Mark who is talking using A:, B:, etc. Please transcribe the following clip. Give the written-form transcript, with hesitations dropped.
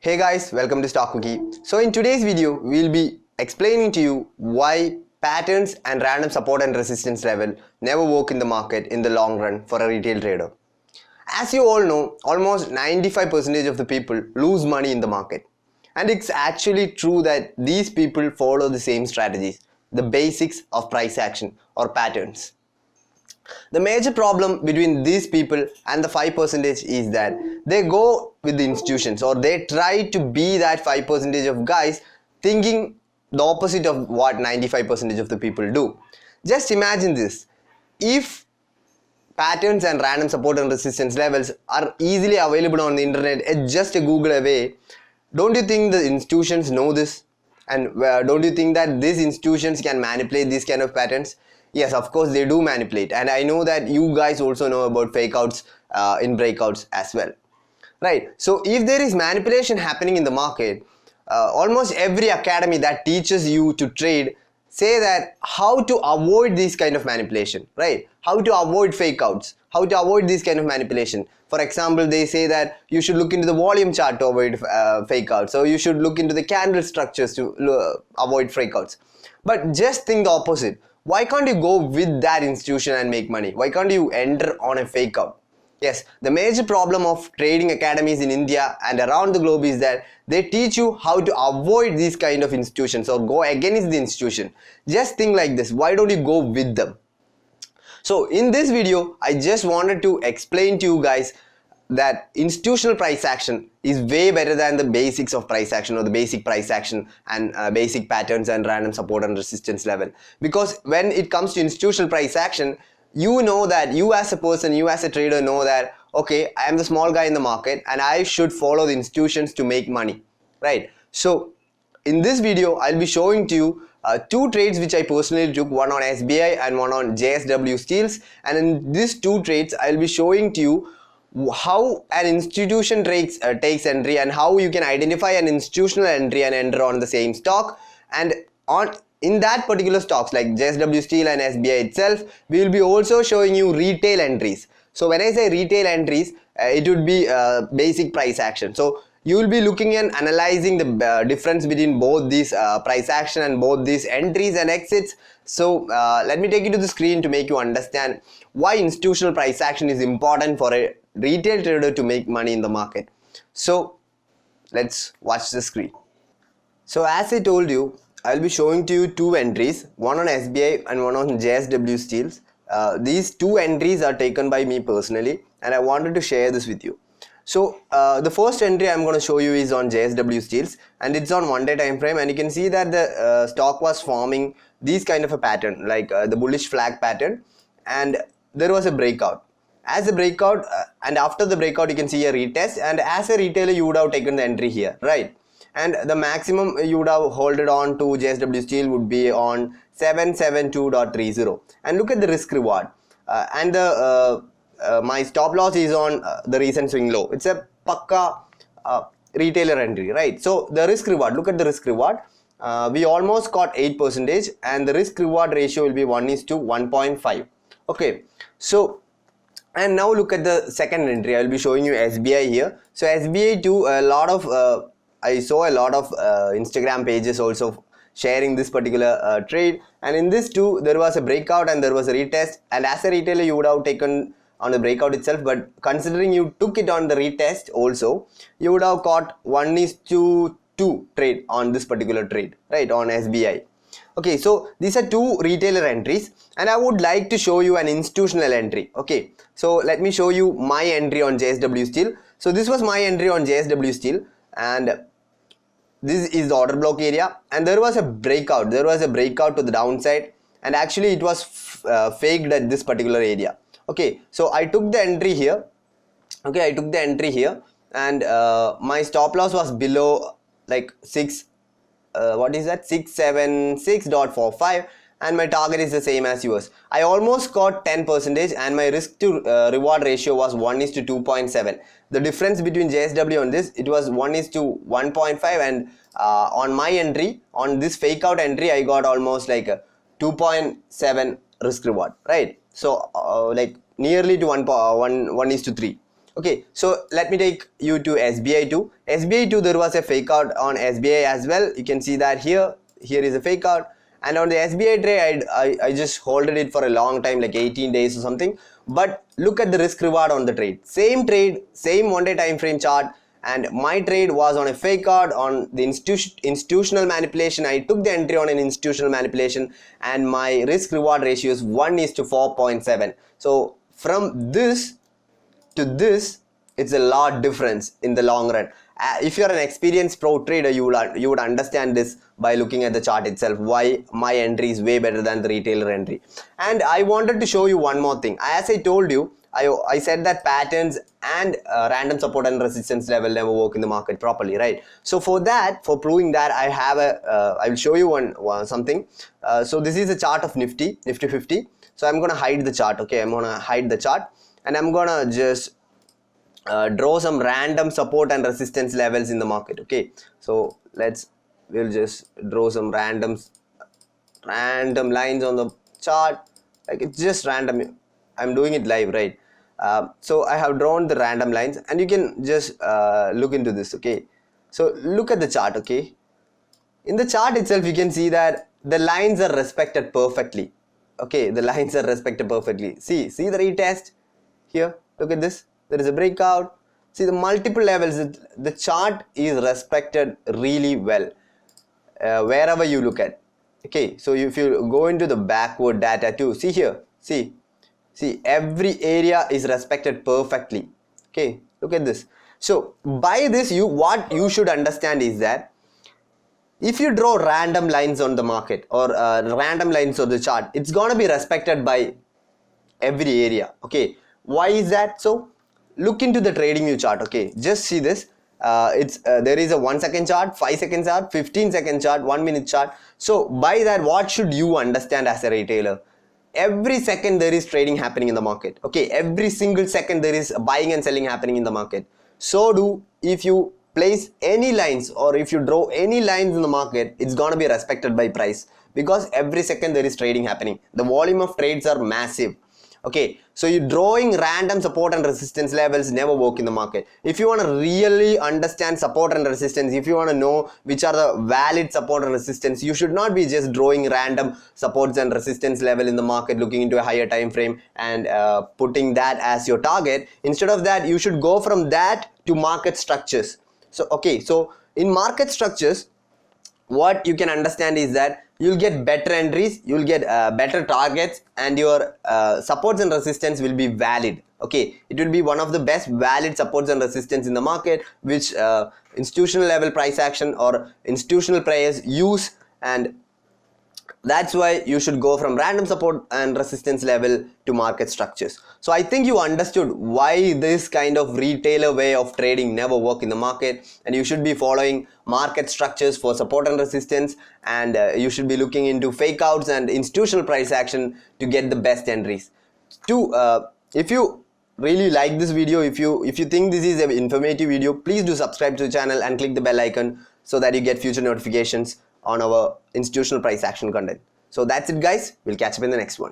A: Hey guys, welcome to Stock Cookie. So in today's video, we'll be explaining to you why patterns and random support and resistance level never work in the market in the long run for a retail trader. As you all know, almost 95% of the people lose money in the market. And it's actually true that these people follow the same strategies, the basics of price action or patterns. The major problem between these people and the 5% is that they go with the institutions, or they try to be that 5% of guys thinking the opposite of what 95% of the people do. Just imagine this. If patterns and random support and resistance levels are easily available on the internet at just a Google away, don't you think the institutions know this? And don't you think that these institutions can manipulate these kind of patterns? Yes, of course they do manipulate, and I know that you guys also know about fake outs in breakouts as well, right? So if there is manipulation happening in the market, almost every academy that teaches you to trade say that how to avoid this kind of manipulation, right? How to avoid fake outs, how to avoid this kind of manipulation. For example, they say that you should look into the volume chart to avoid fake outs, so you should look into the candle structures to avoid fake outs. But just think the opposite. Why can't you go with that institution and make money? Why can't you enter on a fake out? Yes, the major problem of trading academies in India and around the globe is that they teach you how to avoid these kind of institutions or go against the institution. Just think like this. Why don't you go with them? So in this video, I just wanted to explain to you guys that institutional price action is way better than the basics of price action, or the basic price action and basic patterns and random support and resistance level. Because when it comes to institutional price action, you know that you as a person, you as a trader know that, okay, I am the small guy in the market and I should follow the institutions to make money, right? So in this video, I'll be showing to you two trades which I personally took, one on SBI and one on JSW Steels. And in these two trades, I'll be showing to you how an institution takes entry, and how you can identify an institutional entry and enter on the same stock. And in that particular stocks like JSW Steel and SBI itself, we will be also showing you retail entries. So when I say retail entries, it would be basic price action. So you will be looking and analyzing the difference between both these price action and both these entries and exits. So let me take you to the screen to make you understand why institutional price action is important for a retail trader to make money in the market. So let's watch the screen. So as I told you, I'll be showing to you two entries, one on SBI and one on JSW Steels. These two entries are taken by me personally, and I wanted to share this with you. So the first entry I'm going to show you is on JSW Steels, and it's on 1 day time frame, and you can see that the stock was forming these kind of a pattern, like the bullish flag pattern, and there was a breakout. As a breakout and after the breakout, you can see a retest, and as a retailer you would have taken the entry here, right? And the maximum you would have holded on to JSW Steel would be on 772.30, and look at the risk reward, and the my stop loss is on the recent swing low. It's a pakka retailer entry, right? So the risk reward, look at the risk reward. We almost got 8%, and the risk reward ratio will be 1:1.5. Okay, so and now look at the second entry. I will be showing you SBI here. So SBI too, a lot of I saw a lot of Instagram pages also sharing this particular trade, and in this too there was a breakout and there was a retest, and as a retailer you would have taken on the breakout itself, but considering you took it on the retest also, you would have got 1:2 trade on this particular trade, right, on SBI. Okay, so these are two retailer entries, and I would like to show you an institutional entry. Okay, so let me show you my entry on JSW Steel. So this was my entry on JSW Steel, and this is the order block area, and there was a breakout. There was a breakout to the downside, and actually it was faked at this particular area. Okay, so I took the entry here. Okay, I took the entry here, and my stop loss was below like 676.45, and my target is the same as yours. I almost got 10%, and my risk to reward ratio was 1:2.7. The difference between JSW on this, it was 1:1.5, and on my entry, on this fake out entry, I got almost like a 2.7 risk reward, right? So like nearly to 1:3. Okay, so let me take you to SBI2. SBI2, there was a fake out on SBI as well. You can see that here is a fake out, and on the SBI trade I just holded it for a long time, like 18 days or something. But look at the risk reward on the trade, same 1 day time frame chart, and my trade was on a fake out on the institutional manipulation. I took the entry on an institutional manipulation, and my risk reward ratio is 1:4.7. so from this to this, it's a lot difference in the long run. If you're an experienced pro trader, you would understand this by looking at the chart itself, why my entry is way better than the retailer entry. And I wanted to show you one more thing. As I told you, I said that patterns and random support and resistance level never work in the market properly, right? So for proving that, I will show you something. So this is a chart of Nifty 50. So I'm gonna hide the chart. Okay, I'm gonna hide the chart, and I'm gonna just draw some random support and resistance levels in the market. Okay, so we'll just draw some random lines on the chart, like it's just random. I'm doing it live, right? So I have drawn the random lines, and you can just look into this. Okay, so look at the chart. Okay, in the chart itself you can see that the lines are respected perfectly. Okay, the lines are respected perfectly. See the retest here. Look at this, there is a breakout. See the multiple levels, the chart is respected really well wherever you look at. Okay, so if you go into the backward data too, see here, see every area is respected perfectly. Okay, look at this. So by this, what you should understand is that if you draw random lines on the market or random lines on the chart, it's gonna be respected by every area. Okay, why is that so? Look into the trading view chart. Okay, just see this. There is a 1 second chart, 5 second chart, 15-second chart, 1 minute chart. So by that, what should you understand as a retailer? Every second there is trading happening in the market. Okay, every single second there is buying and selling happening in the market. So if you place any lines or if you draw any lines in the market, it's gonna be respected by price, because every second there is trading happening. The volume of trades are massive. Okay, so you drawing random support and resistance levels never work in the market. If you want to really understand support and resistance, if you want to know which are the valid support and resistance, you should not be just drawing random supports and resistance level in the market, looking into a higher time frame and putting that as your target. Instead of that, you should go from that to market structures. So okay, so in market structures, what you can understand is that you'll get better entries, you'll get better targets, and your supports and resistance will be valid. Okay, it will be one of the best valid supports and resistance in the market, which institutional level price action or institutional players use, and that's why you should go from random support and resistance level to market structures. So I think you understood why this kind of retailer way of trading never work in the market, and you should be following market structures for support and resistance, and you should be looking into fake outs and institutional price action to get the best entries. If you really like this video, if you think this is an informative video, please do subscribe to the channel and click the bell icon so that you get future notifications on our institutional price action content. So that's it guys, we'll catch up in the next one.